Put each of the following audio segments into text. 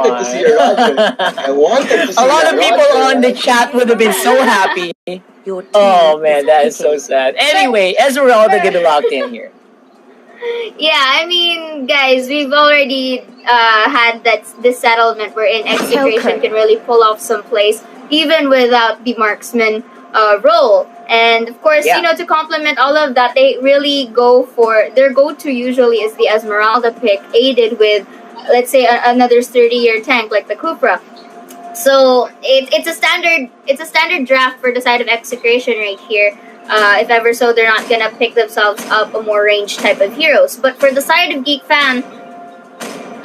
wanted to see a Roger. I wanted to see A lot that of people Roger, on the right? chat would have been so happy. Oh man, that is so sad. Anyway, Esmeralda getting locked in here. Yeah, I mean, guys, we've already had this settlement wherein Execration can really pull off some plays even without the marksman role. And of course, Yeah. to complement all of that, they really go for their go-to usually is the Esmeralda pick, aided with, let's say, another 30-year tank like the Cupra. So it's a standard draft for the side of Execration right here. If ever so, they're not gonna pick themselves up a more ranged type of heroes. But for the side of Geek Fam,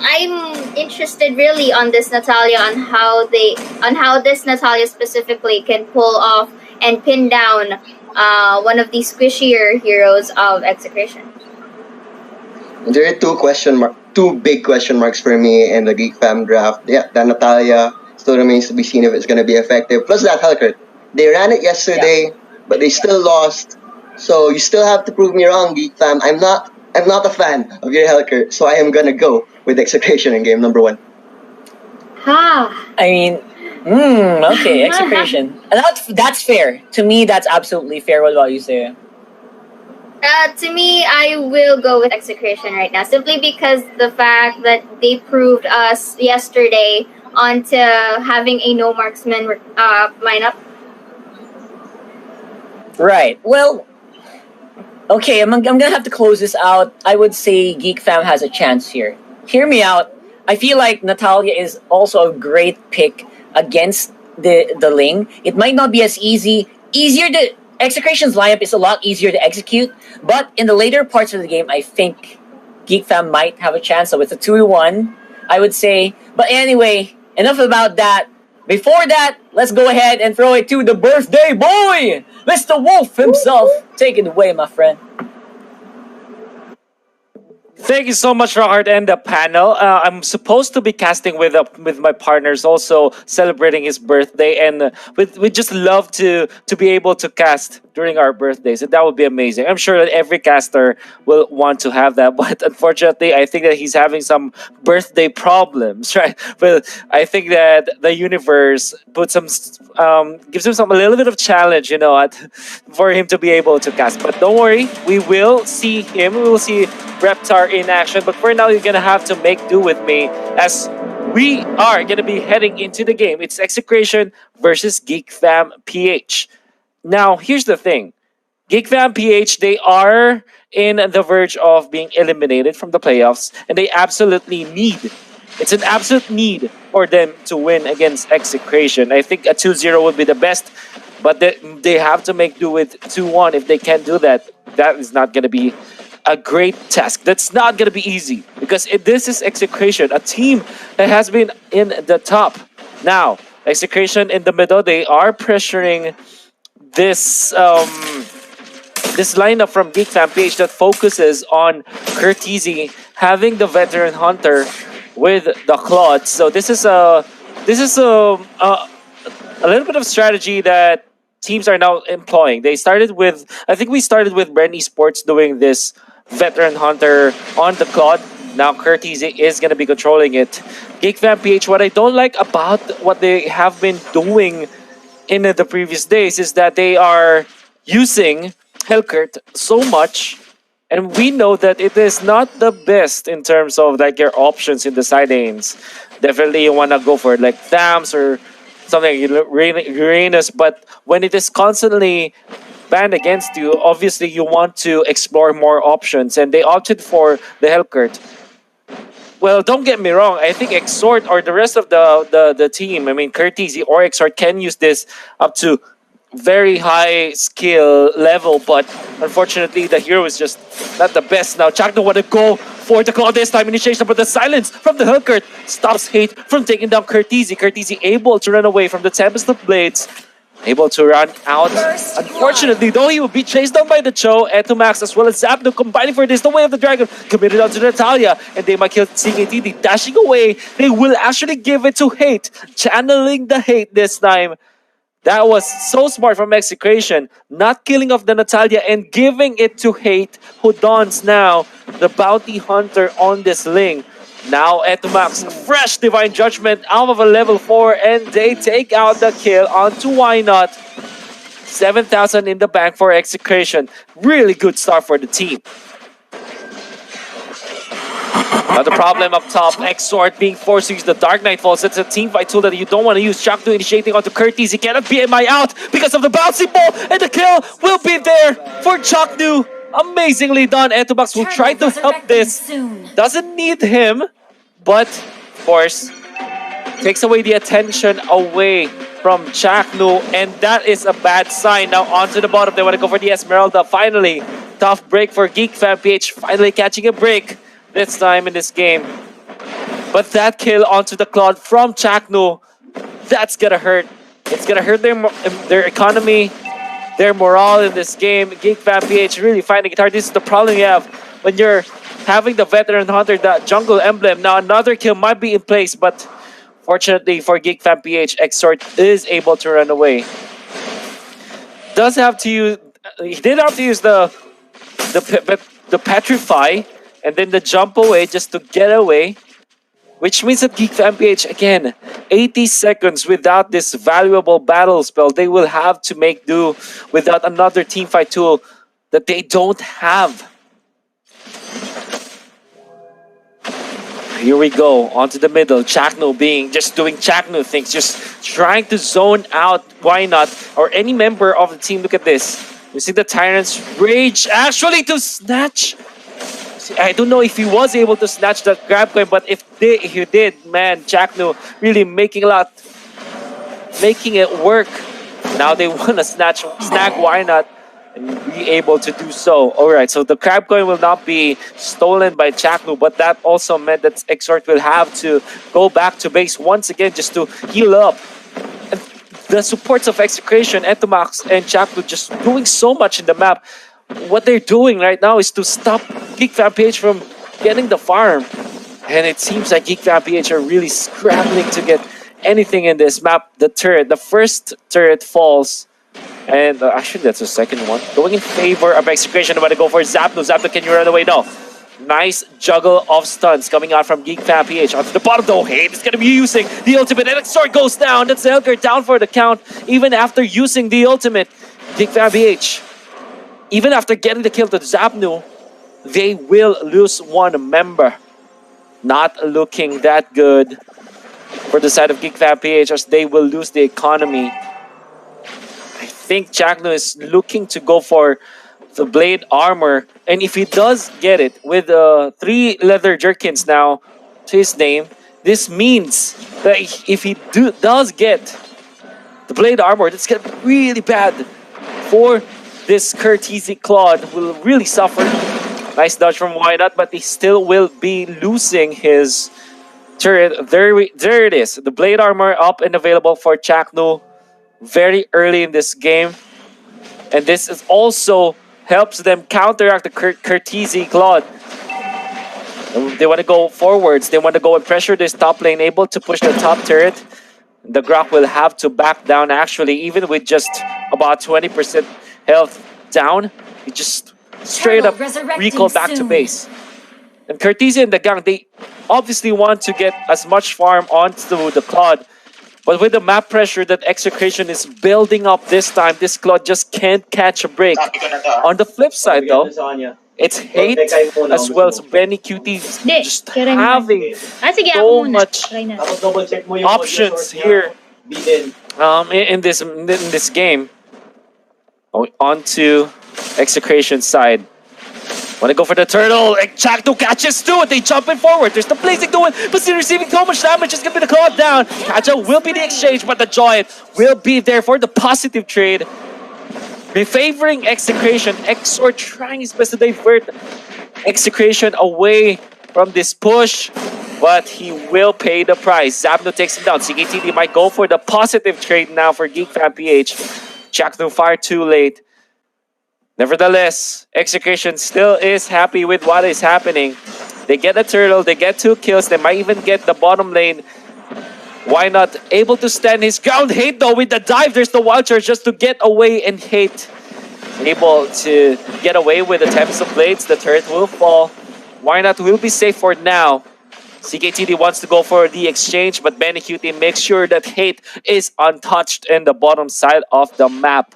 I'm interested really on this Natalia, on how this Natalia specifically can pull off and pin down one of the squishier heroes of Execration. There are two big question marks for me in the Geek Fam draft. Yeah, that Natalia still remains to be seen if it's going to be effective. Plus that Hellcat. They ran it yesterday, but they still lost. So you still have to prove me wrong, Geek Fam. I'm not a fan of your Hellcat, so I am gonna go with Execration in game number 1. Ha! I mean, okay, Execration. And that's fair. To me, that's absolutely fair. What about you, Sarah? To me, I will go with Execration right now, simply because the fact that they proved us yesterday onto having a no marksman lineup. Right. Well, okay, I'm gonna have to close this out. I would say Geek Fam has a chance here. Hear me out. I feel like Natalia is also a great pick against the Ling. It might not be as easier to Execration's lineup is a lot easier to execute, but in the later parts of the game, I think Geek Fam might have a chance. So with a 2-1, I would say. But anyway, enough about that. Before that, let's go ahead and throw it to the birthday boy, Mr. Wolf himself. Take it away, my friend. Thank you so much, Rockart, and the panel. I'm supposed to be casting with my partners, also celebrating his birthday, and we just love to be able to cast during our birthdays, and that would be amazing. I'm sure that every caster will want to have that, but unfortunately, I think that he's having some birthday problems, right? But I think that the universe puts gives him a little bit of challenge, for him to be able to cast. But don't worry, we will see him. We will see Reptar in action. But for now, you're gonna have to make do with me as we are gonna be heading into the game. It's Execration versus Geek Fam PH. Now, here's the thing. Geek Fam PH, they are in the verge of being eliminated from the playoffs, and they absolutely it's an absolute need for them to win against Execration. I think a 2-0 would be the best, but they have to make do with 2-1. If they can't do that, that is not going to be a great task. That's not going to be easy because this is Execration, a team that has been in the top. Now, Execration in the middle, they are pressuring this this lineup from Geek Fam PH that focuses on Curtizi having the veteran hunter with the Claude. So this is a little bit of strategy that teams are now employing. I think we started with Bren Esports doing this veteran hunter on the Claude. Now Curtizi is going to be controlling it. Geek Fam PH, what I don't like about what they have been doing in the previous days is that they are using Hellcat so much, and we know that it is not the best in terms of like your options in the side lanes. Definitely you want to go for like Thams or something Uranus, but when it is constantly banned against you, obviously you want to explore more options, and they opted for the Hellcat. Well, don't get me wrong. I think Exort or the rest of the team, I mean, Curtizi or Exort can use this up to very high skill level, but unfortunately, the hero is just not the best. Now, Chakno want to go for the call this time initiation, but the silence from the Hellcat stops Hate from taking down Curtizi. Curtizi able to run away from the Tempest of Blades. Able to run out. Unfortunately, though, he will be chased down by the Cho, Etomax, as well as Zapdo combining for this. The Way of the Dragon committed onto Natalia, and they might kill CKTD. Dashing away, they will actually give it to Hate, channeling the Hate this time. That was so smart from Execration, not killing off the Natalia and giving it to Hate, who dons now the Bounty Hunter on this Ling. Now Etomax, fresh Divine Judgment out of a level 4, and they take out the kill onto Why Not. 7,000 in the bank for Execration. Really good start for the team. Another problem up top, Exort being forced to use the Dark Knight Falls. It's a team fight tool that you don't want to use. Chaknu initiating onto Curtis. He cannot BMI out because of the bouncy ball, and the kill will be there for Chaknu. Amazingly done. Etomax will try to help this. Doesn't need him, but of course, takes away the attention away from Chaknu, and that is a bad sign. Now onto the bottom, they want to go for the Esmeralda. Finally, tough break for Geek Mpl-Ph, finally catching a break this time in this game. But that kill onto the Claude from Chaknu, that's gonna hurt. It's gonna hurt their economy, their morale in this game. Geek Mpl-Ph really finding it hard. This is the problem you have when you're having the veteran hunter, the jungle emblem. Now another kill might be in place, but fortunately for Geek Mpl-Ph, Exort is able to run away. Does have to use, he did have to use the Petrify and then the jump away just to get away, which means that Geek Mpl-Ph, again, 80 seconds without this valuable battle spell. They will have to make do without another teamfight tool that they don't have. Here we go, onto the middle. Chakno just doing Chakno things, just trying to zone out Why Not or any member of the team. Look at this. You see the Tyrant's Rage actually to snatch. I don't know if he was able to snatch that grab coin, but if he did, man, Chakno really making it work. Now they want to snag Why Not and be able to do so. Alright, so the crab coin will not be stolen by Chaknu, but that also meant that Exort will have to go back to base once again just to heal up. And the supports of Execration, Etomax, and Chaknu just doing so much in the map. What they're doing right now is to stop Geek Mpl-Ph from getting the farm. And it seems like Geek Mpl-Ph are really scrambling to get anything in this map. The first turret falls. And actually, that's the second one. Going in favor of Execration. I'm going to go for Zapno. Zapno, can you run away? No. Nice juggle of stunts coming out from Geek Mpl-Ph. Onto the bottom, though. Hate is going to be using the ultimate. And Exort goes down. That's Helger down for the count. Even after using the ultimate, Geek Mpl-Ph, even after getting the kill to Zapno, they will lose one member. Not looking that good for the side of Geek Mpl-Ph, as they will lose the economy. I think Chakno is looking to go for the blade armor, and if he does get it with 3 leather jerkins now to his name, this means that if he does get the blade armor, that's gonna be really bad for this Curtisi Claude. Will really suffer. Nice dodge from Why Not, but he still will be losing his turret. There it is. The blade armor up and available for Chakno very early in this game, and this is also helps them counteract the Curtisi Claude. They want to go forwards. They want to go and pressure this top lane, able to push the top turret. The Grok will have to back down, actually, even with just about 20% health down. He just straight up recall back to base. And Curtisi and the gang, they obviously want to get as much farm onto the Claude. But with the map pressure that Execration is building up this time, this Claude just can't catch a break. On the flip side, though, it's Hate as well as Benny QT just having so much options here in this game. On to Execration side. Want to go for the turtle, and Chakno catches to it. They jump in forward. There's the blazing to it, but still receiving so much damage. It's going to be the Claude down. Kacha will be the exchange, but the Giant will be there for the positive trade. Be favoring Execration. Exor trying his best to divert Execration away from this push, but he will pay the price. Zapno takes him down. CKTD might go for the positive trade now for Geek Mpl-Ph. Chakno far too late. Nevertheless, Execration still is happy with what is happening. They get a turtle, they get 2 kills, they might even get the bottom lane. Why Not able to stand his ground? Hate though with the dive, there's the wild charge just to get away, and Hate able to get away with the Tempest of Blades. The turret will fall. Why Not will be safe for now. CKTD wants to go for the exchange, but Benny QT makes sure that Hate is untouched in the bottom side of the map.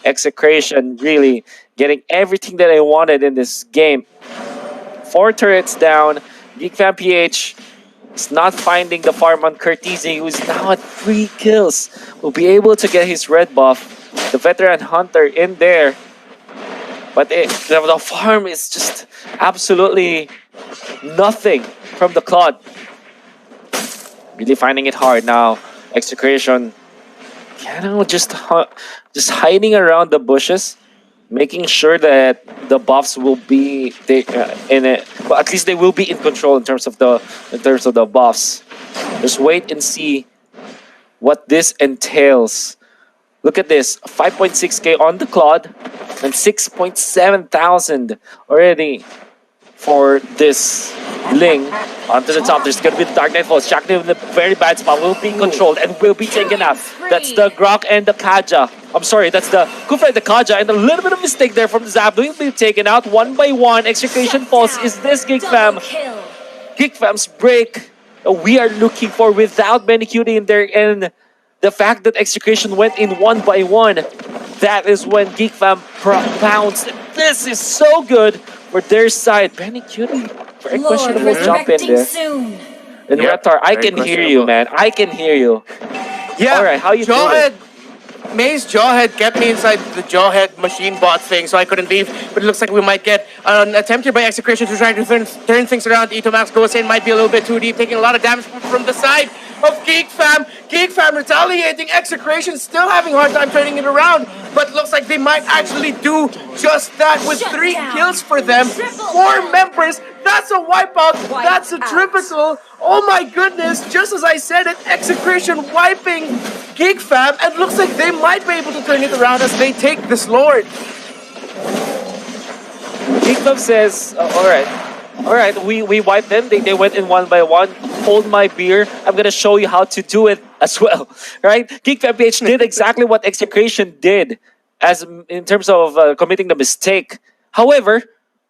Execration really getting everything that I wanted in this game. 4 turrets down. Geek Fan PH is not finding the farm on Curtisi, who is now at 3 kills. Will be able to get his red buff. The veteran hunter in there. But the farm is just absolutely nothing from the Claude. Really finding it hard now. Execration, just hiding around the bushes, making sure that the buffs will be in it. Well, at least they will be in control in terms of the buffs. Just wait and see what this entails. Look at this, 5.6k on the Claude and 6.7 thousand already for this Ling. Onto the top, there's going to be the Dark Knight Falls. Shakti in a very bad spot, will be controlled and will be taken out. That's the Grok and the Kaja. I'm sorry, that's the Kufra and the Kaja, and a little bit of mistake there from Zap. Will be taken out one by one. Execution Falls. Is this Geek Fam? Geek Fam's break we are looking for without Benny Cutie in there, and the fact that Execution went in one by one, that is when Geek Fam pounced. This is so good for their side. Benny Cutie, very questionable jump in there. Soon. And Reptar, I can hear you, man. I can hear you. Yeah. All right, how you Jawhead, doing? Maze Jawhead kept me inside the Jawhead machine bot thing, so I couldn't leave. But it looks like we might get an attempt here by Execration to try to turn things around. Itomax goes in, might be a little bit too deep, taking a lot of damage from the side of Geek Fam. Geek Fam retaliating. Execration still having a hard time turning it around, but looks like they might actually do just that with 3 kills for them. 4 members. That's a wipeout. That's a triple. Oh my goodness. Just as I said it, Execration wiping Geek Fam, and looks like they might be able to turn it around as they take this Lord. Geek Fam says, all right, we wiped them. They went in one by one. Hold my beer. I'm going to show you how to do it as well. Right? Geek Fam PH did exactly what Execration did as in terms of committing the mistake. However,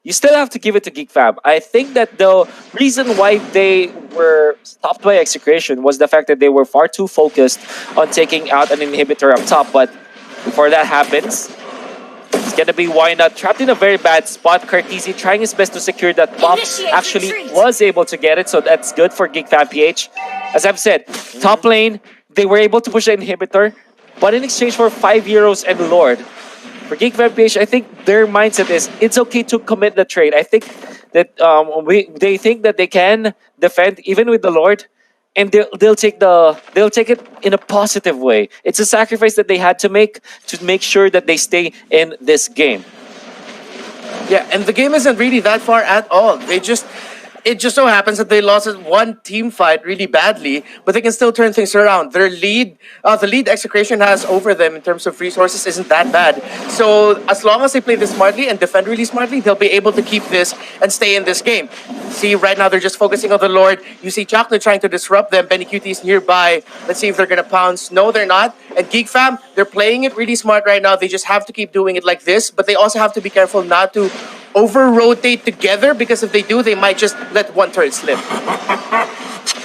you still have to give it to Geek Fam. I think that the reason why they were stopped by Execration was the fact that they were far too focused on taking out an inhibitor up top. But before that happens, it's gonna be Why Not trapped in a very bad spot. Curtisi trying his best to secure that buff. Actually was able to get it, so that's good for Geek Fan PH. As I've said, top lane, they were able to push the inhibitor, but in exchange for 5 euros and Lord. For Geek Fan PH, I think their mindset is it's okay to commit the trade. I think that they think that they can defend even with the Lord, and they'll take it in a positive way. It's a sacrifice that they had to make sure that they stay in this game. Yeah, and the game isn't really that far at all. It just so happens that they lost one team fight really badly, but they can still turn things around. Their lead, the lead Execration has over them in terms of resources isn't that bad. So as long as they play this smartly and defend really smartly, they'll be able to keep this and stay in this game. See, right now they're just focusing on the Lord. You see Chocolate trying to disrupt them. Benny Cutie is nearby. Let's see if they're going to pounce. No, they're not. And Geek Fam, they're playing it really smart right now. They just have to keep doing it like this, but they also have to be careful not to over-rotate together, because if they do, they might just let one turret slip.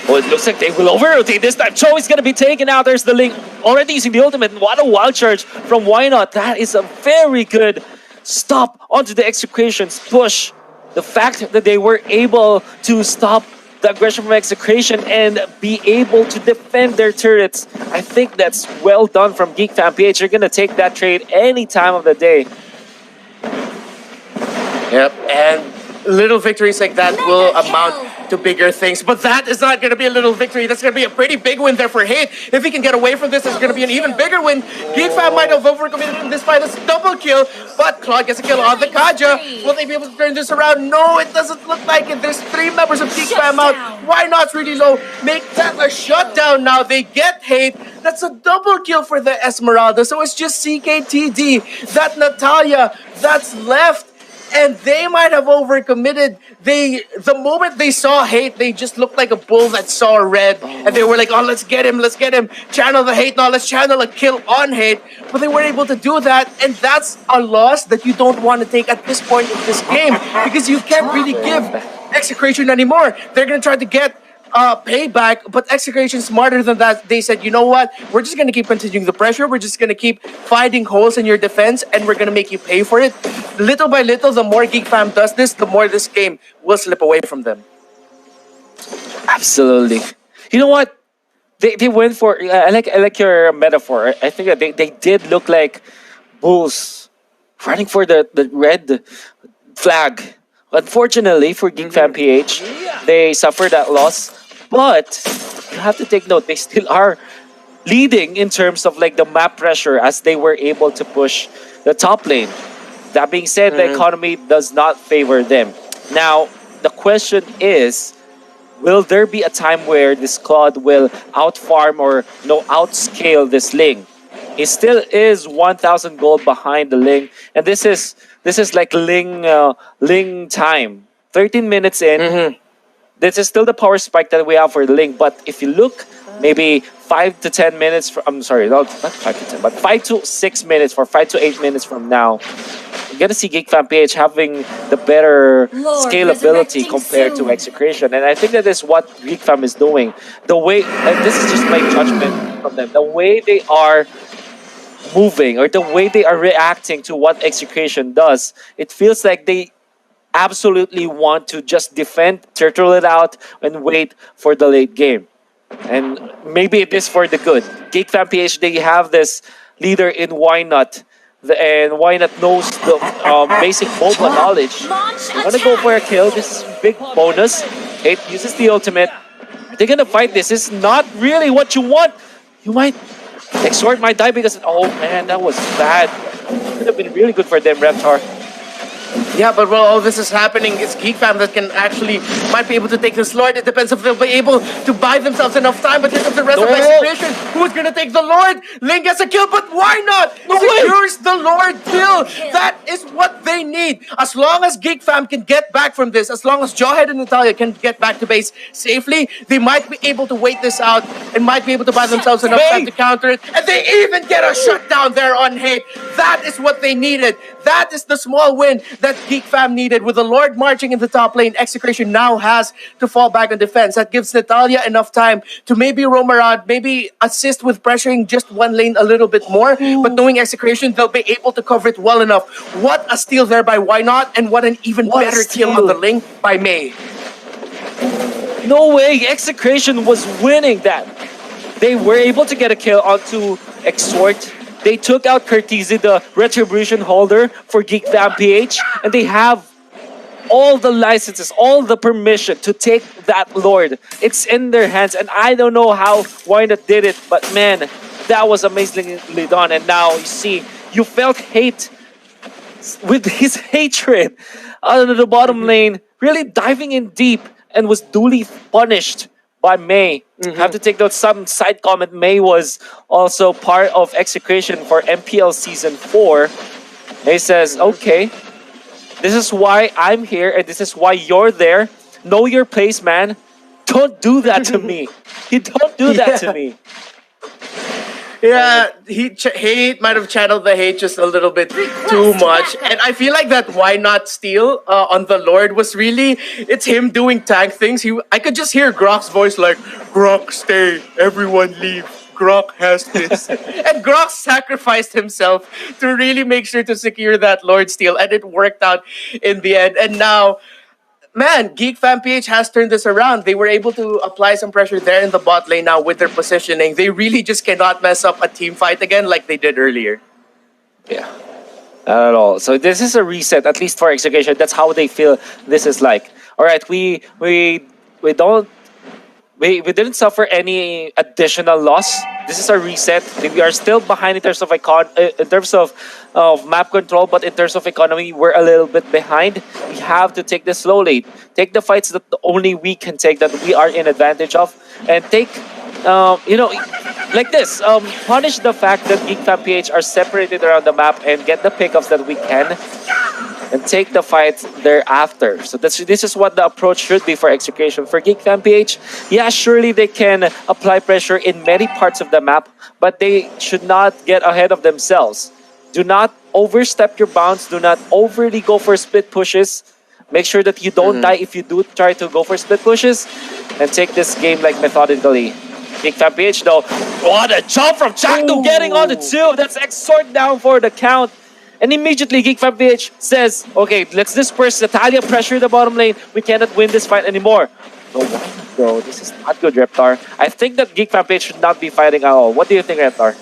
Well, it looks like they will over-rotate this time. Cho is going to be taken out. There's the Link already using the ultimate. What a wild charge from Why Not. That is a very good stop onto the Execration's push. The fact that they were able to stop the aggression from Execration and be able to defend their turrets, I think that's well done from Geek Fan PH. You're going to take that trade any time of the day. Yep, and little victories like that will amount to bigger things. But that is not going to be a little victory. That's going to be a pretty big win there for Hate. If he can get away from this, it's going to be an even bigger win. Geek Fam might have overcommitted in this fight. It's a double kill, but Claude gets a kill on the Kaja. Will they be able to turn this around? No, it doesn't look like it. There's 3 members of Geek Fam out. Why Not's really low? Make that a shutdown now. They get Hate. That's a double kill for the Esmeralda. So it's just CKTD, that Natalia, that's left. And they might have overcommitted. The moment they saw Hate, they just looked like a bull that saw red. And they were like, oh, let's get him. Channel the Hate now. Let's channel a kill on Hate. But they weren't able to do that. And that's a loss that you don't want to take at this point in this game, because you can't really give Execration anymore. They're going to try to get payback, but Execration smarter than that. They said, you know what? We're just gonna keep continuing the pressure. We're just gonna keep finding holes in your defense, and we're gonna make you pay for it. Little by little, the more Geek Fam does this, the more this game will slip away from them. Absolutely. You know what? They went for. I like your metaphor. I think that they did look like bulls running for the red flag. Unfortunately for Geek Fan PH, they suffered that loss. But you have to take note, they still are leading in terms of like the map pressure as they were able to push the top lane. That being said, the economy does not favor them. Now, the question is, will there be a time where this squad will outfarm or outscale this Ling? He still is 1,000 gold behind the Ling, and this is like Ling time. 13 minutes in. This is still the power spike that we have for the Ling. But if you look, maybe 5 to 10 minutes. I'm sorry, not 5 to 10, but 5 to 6 minutes, for 5 to 8 minutes from now, you're gonna see Geek Fan PH having the better scalability compared to Execration, and I think that is what Geek Fam is doing. The way, and this is just my judgment from them, the way they are moving or the way they are reacting to what Execration does, it feels like they absolutely want to just defend, turtle it out, and wait for the late game. And maybe it is for the good. Geek Fan PH, they have this leader in Why Not, and Why Not knows the basic MOBA knowledge. You want to go for a kill, this is big bonus. It uses the ultimate. They're gonna fight this. This is not really what you want. You might Exort might die because, oh man, that was bad. Could have been really good for them, Reptar. Yeah, but while all this is happening, it's Geek Fam that can actually might be able to take this Lord. It depends if they'll be able to buy themselves enough time. But here comes the rest of Execration. Who's gonna take the Lord? Ling gets a kill, but why not? Secures the Lord kill. That is what they need. As long as Geek Fam can get back from this, as long as Jawhead and Natalia can get back to base safely, they might be able to wait this out and might be able to buy themselves enough time to counter it. And they even get a shutdown there on Hate. That is what they needed. That is the small win that Geek Fam needed. With the Lord marching in the top lane, Execration now has to fall back on defense. That gives Natalia enough time to maybe roam around, maybe assist with pressuring just one lane a little bit more. But knowing Execration, they'll be able to cover it well enough. What a steal there by Why Not, and what an even better kill on the lane by May. No way, Execration was winning that. They were able to get a kill onto Exort. They took out Curtizi, the Retribution holder for Geek Fam PH, and they have all the licenses, all the permission to take that Lord. It's in their hands, and I don't know how Wynot did it, but man, that was amazingly done. And now you see, you felt hate with his hatred out of the bottom lane, really diving in deep, and was duly punished by May. Have to take note, some side comment, May was also part of Execration for MPL Season 4. He says, okay, this is why I'm here and this is why you're there. Know your place, man. Don't do that to me. You don't do that to me. Yeah, hate might have channeled the hate just a little bit too much. And I feel like that Why Not steal on the Lord was really, it's him doing tank things. I could just hear Grok's voice like, Grok, stay, everyone leave. Grok has this. And Grok sacrificed himself to really make sure to secure that Lord steal. And it worked out in the end. And now, man, Geek Fam PH has turned this around. They were able to apply some pressure there in the bot lane now with their positioning. They really just cannot mess up a team fight again like they did earlier. Yeah, not at all. So this is a reset, at least for Execution. That's how they feel this is like. All right, we didn't suffer any additional loss. This is a reset. We are still behind in terms of map control, but in terms of economy, we're a little bit behind. We have to take this slowly. Take the fights that only we can take, that we are in advantage of, and take, like this. Punish the fact that Geek Fam PH are separated around the map and get the pickups that we can, and take the fight thereafter. So this is what the approach should be for Execution. For Geek Fam PH, yeah, surely they can apply pressure in many parts of the map, but they should not get ahead of themselves. Do not overstep your bounds. Do not overly go for split pushes. Make sure that you don't die if you do try to go for split pushes, and take this game like methodically. Geek Fan PH though, what a jump from Chakno getting on the 2. That's Exort down for the count. And immediately Geek Fan PH says, okay, let's disperse Natalia, pressure the bottom lane. We cannot win this fight anymore. No, bro, this is not good, Reptar. I think that Geek Fan PH should not be fighting at all. What do you think, Reptar?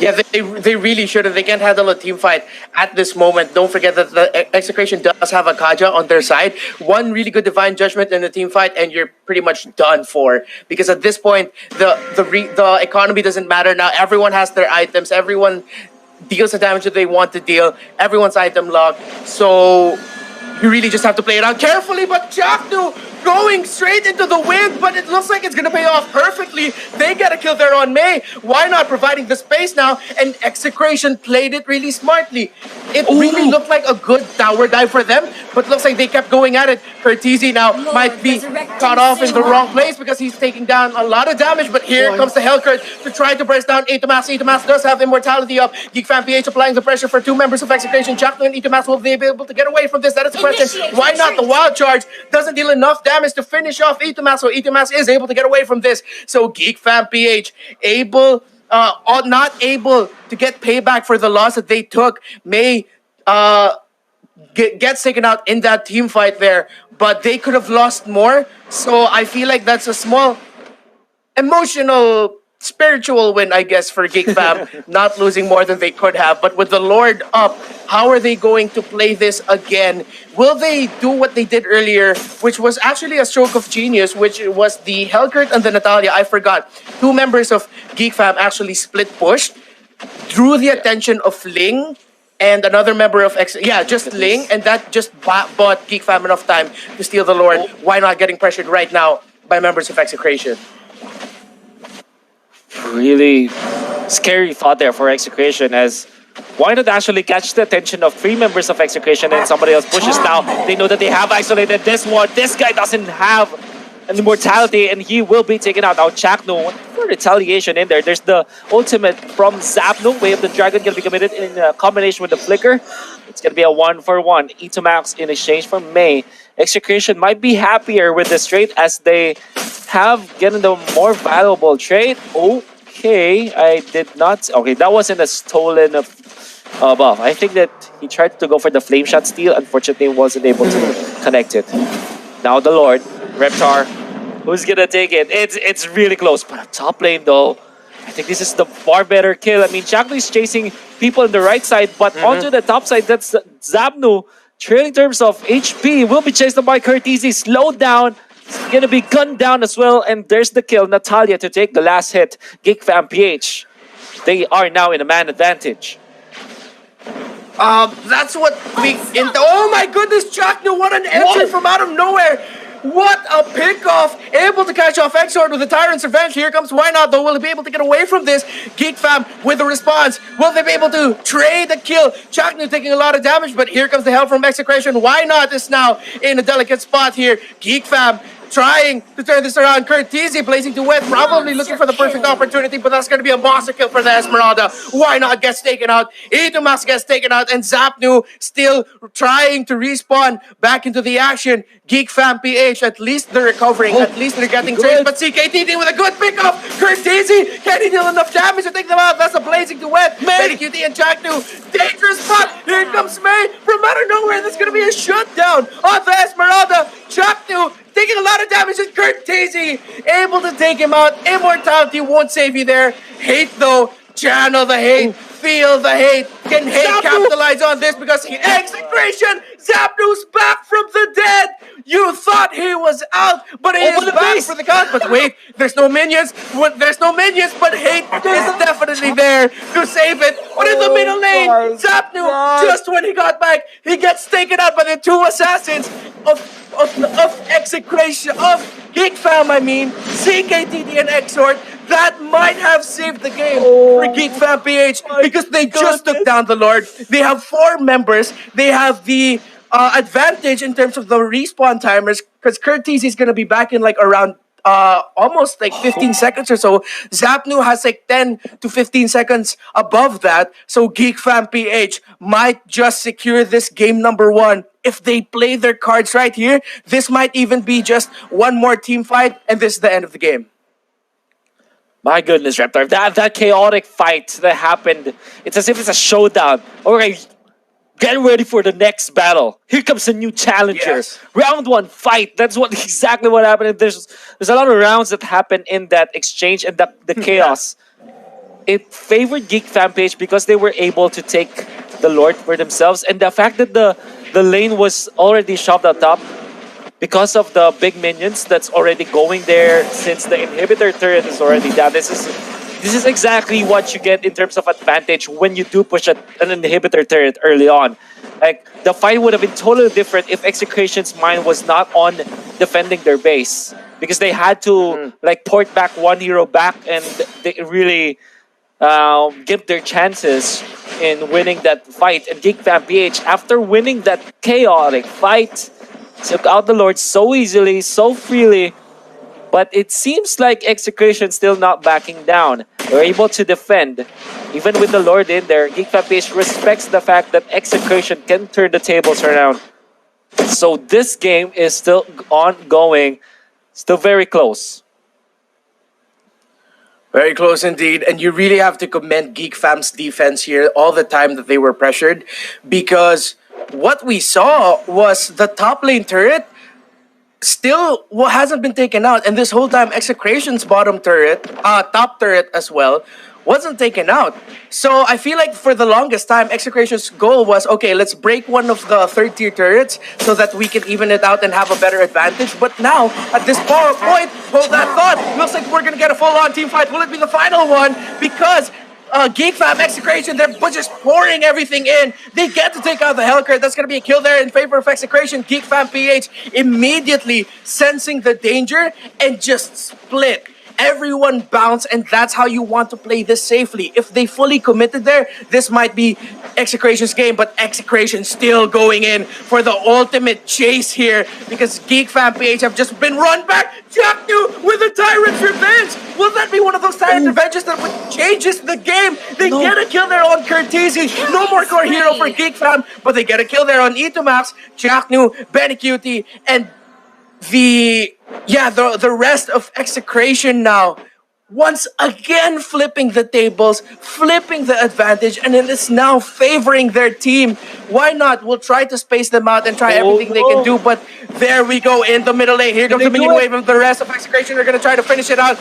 Yeah, they really shouldn't. They can't handle a team fight at this moment. Don't forget that the Execration does have a Kaja on their side. One really good Divine Judgment in the team fight, and you're pretty much done for. Because at this point, the economy doesn't matter now. Everyone has their items. Everyone deals the damage that they want to deal. Everyone's item locked. So you really just have to play it out carefully. But Jaknu going straight into the wind, but it looks like it's going to pay off perfectly. They get a kill there on May. Why not providing the space now? And Execration played it really smartly. It really looked like a good tower dive for them, but looks like they kept going at it. Curtizi now might be caught off in the wrong place because he's taking down a lot of damage, but here comes the Hellcurt to try to burst down Itomas. Itomas does have immortality up. Geek Fan PH applying the pressure for 2 members of Execration. Jakno and Itomas, will they be able to get away from this? That is the question. Why not? The wild charge doesn't deal enough damage to finish off Itomas, so Itomas is able to get away from this. So Geek Fan PH not able to get payback for the loss that they took. May gets taken out in that team fight there, but they could have lost more. So I feel like that's a small emotional, spiritual win, I guess, for Geek Fam, not losing more than they could have. But with the Lord up, how are they going to play this again? Will they do what they did earlier, which was actually a stroke of genius, which was the Hellcurt and the Natalia? I forgot. 2 members of Geek Fam actually split pushed, drew the attention of Ling, and another member of just Ling, and that just bought Geek Fam enough time to steal the Lord. Why not getting pressured right now by members of Execration? Really scary thought there for Execration, as why not actually catch the attention of 3 members of Execration and somebody else pushes now. They know that they have isolated this one. This guy doesn't have an immortality and he will be taken out. Now Chakno, for retaliation in there. There's the ultimate from Zapno. Way of the Dragon going to be committed in combination with the Flicker. It's going to be a 1-for-1. Itomax in exchange for May. Execration might be happier with this trade as they have gotten the more valuable trade. Okay, I did not. Okay, that wasn't a stolen buff. I think that he tried to go for the flame shot steal. Unfortunately, wasn't able to connect it. Now the Lord, Reptar, who's gonna take it? It's really close, but top lane though. I think this is the far better kill. I mean, Chakno is chasing people on the right side, but onto the top side, that's Zapnu. Trailing in terms of HP, will be chased by Curtizi. Slowed down. It's gonna be gunned down as well, and there's the kill. Natalia to take the last hit. Geek Fan PH. They are now in a man advantage. That's what we... oh my goodness, Chakno, what an entry from out of nowhere! What a pickoff! Able to catch off Exort with the Tyrant's Revenge. Here comes Why Not, though. Will he be able to get away from this? Geek Fam with the response. Will they be able to trade the kill? Chakno taking a lot of damage, but here comes the help from Execration. Why Not is now in a delicate spot here. Geek Fam trying to turn this around. Curtizi blazing to wet, probably looking for the perfect opportunity, but that's going to be a monster kill for the Esmeralda. Why Not gets taken out? Itomas gets taken out, and Zapnu still trying to respawn back into the action. Geek Fan PH, at least they're recovering, at least they're getting traced, but CKTD with a good pickup. Curtizi, can he deal enough damage to take them out? That's a blazing to wet. May QT and Chaknu, dangerous spot. Here comes May from out of nowhere. That's going to be a shutdown on the Esmeralda. Chaknu taking a lot of damage, and Curtizi able to take him out. Immortality won't save you there. Hate though, channel the hate, feel the hate. Can hate capitalize on this because Execration, Zapnu's back from the dead. You thought he was out, but he is back for the count. But wait, there's no minions. There's no minions, but hate is definitely there to save it. But in the middle lane, Zapnu, just when he got back, he gets taken out by the 2 assassins of Execration, of Geek Fam, I mean, CKTD and Exort. That might have saved the game for Geek Fam PH because they just took down the Lord. They have 4 members. They have the advantage in terms of the respawn timers because Curtiz is going to be back in like around almost like 15 seconds or so. Zapnu has like 10 to 15 seconds above that. So Geek Fam PH might just secure this game number 1 if they play their cards right here, this might even be just one more team fight, and this is the end of the game. My goodness, Raptor. That chaotic fight that happened, it's as if it's a showdown. Okay, get ready for the next battle. Here comes a new challenger. Yes. Round one fight. That's what exactly what happened. There's a lot of rounds that happen in that exchange and the chaos. It favored Geek Mpl-Ph because they were able to take the Lord for themselves, and the fact that the lane was already shoved up top because of the big minions that's already going there since the inhibitor turret is already down. This is exactly what you get in terms of advantage when you do push an inhibitor turret early on. Like, the fight would have been totally different if Execration's mind was not on defending their base, because they had to like port back one hero back, and they really give their chances in winning that fight. And Geek Mpl-Ph, after winning that chaotic fight, took out the Lord so easily, so freely. But it seems like Execration still not backing down. They're able to defend. Even with the Lord in there, Geek Mpl-Ph respects the fact that Execration can turn the tables around. So this game is still ongoing, still very close. Very close indeed, and you really have to commend Geek Fam's defense here all the time that they were pressured, because what we saw was the top lane turret still hasn't been taken out, and this whole time Execration's bottom turret, top turret as well, wasn't taken out. So I feel like for the longest time, Execration's goal was, okay, let's break one of the third tier turrets so that we can even it out and have a better advantage. But now, at this point, hold that thought. Looks like we're gonna get a full-on team fight. Will it be the final one? Because Geek Fam, Execration, they're just pouring everything in. They get to take out the Hellcurt. That's going to be a kill there in favor of Execration. Geek Fam PH immediately sensing the danger and just split. Everyone bounce, and that's how you want to play this safely. If they fully committed there, this might be Execration's game, but Execration still going in for the ultimate chase here, because Geek Fam PH have just been run back. Jacknu with a Tyrant's Revenge! Will that be one of those Tyrant Revenges that would changes the game? They get a kill there on Curtisi. No more core hero for Geek Fam, but they get a kill there on E2max, Jacknu, Benny Cutie, and the rest of Execration now once again flipping the tables, flipping the advantage, and it is now favoring their team. Why not? We'll try to space them out and try everything they can do, but there we go in the middle lane. Here comes the minion wave, and the rest of Execration are going to try to finish it out.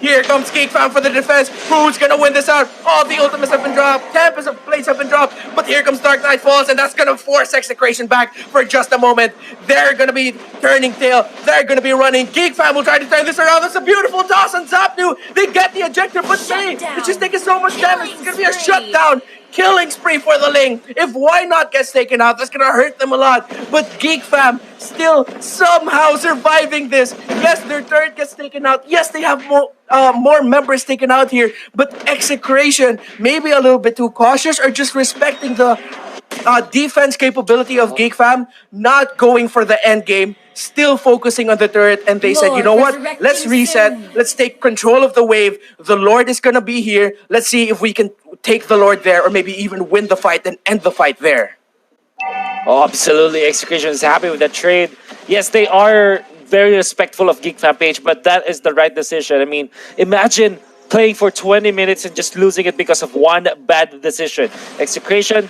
Here comes Geek Fam for the defense. Who's gonna win this out? All the ultimates have been dropped. Tempest of Blades have been dropped. But here comes Dark Knight Falls, and that's gonna force Execration back for just a moment. They're gonna be turning tail. They're gonna be running. Geek Fam will try to turn this around. That's a beautiful toss on Zapnu. They get the ejector, but it's just taking so much damage. It's gonna be a shutdown. Killing spree for the Ling. If Why Not gets taken out, that's gonna hurt them a lot. But Geek Fam still somehow surviving this. Yes, their turret gets taken out. Yes, they have more members taken out here. But Execration, maybe a little bit too cautious, or just respecting the defense capability of Geek Fam, not going for the end game, still focusing on the turret, and they said, you know what, let's reset, let's take control of the wave, the Lord is gonna be here, let's see if we can take the Lord there, or maybe even win the fight and end the fight there. Oh, absolutely. Execution is happy with that trade. Yes, they are very respectful of Geek PH, but that is the right decision. I mean, imagine playing for 20 minutes and just losing it because of one bad decision. Execution,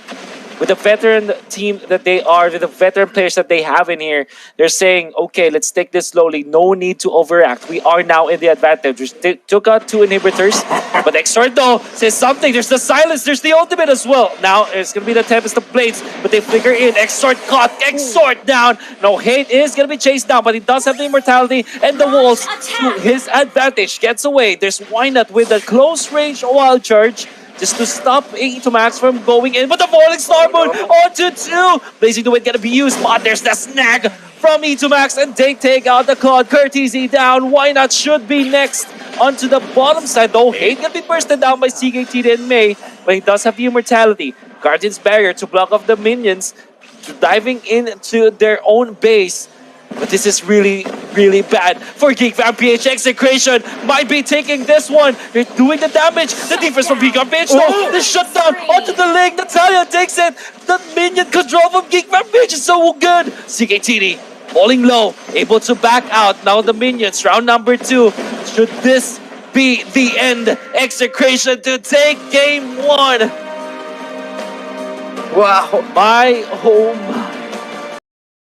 with the veteran team that they are, with the veteran players that they have in here, they're saying, okay, let's take this slowly. No need to overact. We are now in the advantage. We took out 2 inhibitors, but Exort though says something. There's the silence. There's the ultimate as well. Now it's going to be the Tempest of Blades, but they flicker in. Exort caught. Exort down. No, Hate is going to be chased down, but he does have the immortality, and the walls to his advantage. Gets away. There's Why Not with a close range wild charge, just to stop E2max from going in. But the falling star moon onto 2. Blazing the Wind gonna be used, but there's the snag from E2max, and they take out the Claude. Courtesy down. Why Not should be next onto the bottom side, though. Hate gonna be bursted down by CKT and May, but he does have the immortality. Guardian's Barrier to block off the minions, to diving into their own base. But this is really, really bad for Geek Fam. PH Execration might be taking this one. They're doing the damage. The defense from Geek Fam. PH though, the shutdown onto the link. Natalia takes it. The minion control from Geek Fam. PH is so good. CKTD falling low, able to back out. Now the minions, round number 2. Should this be the end? Execration to take game 1. Wow. My, oh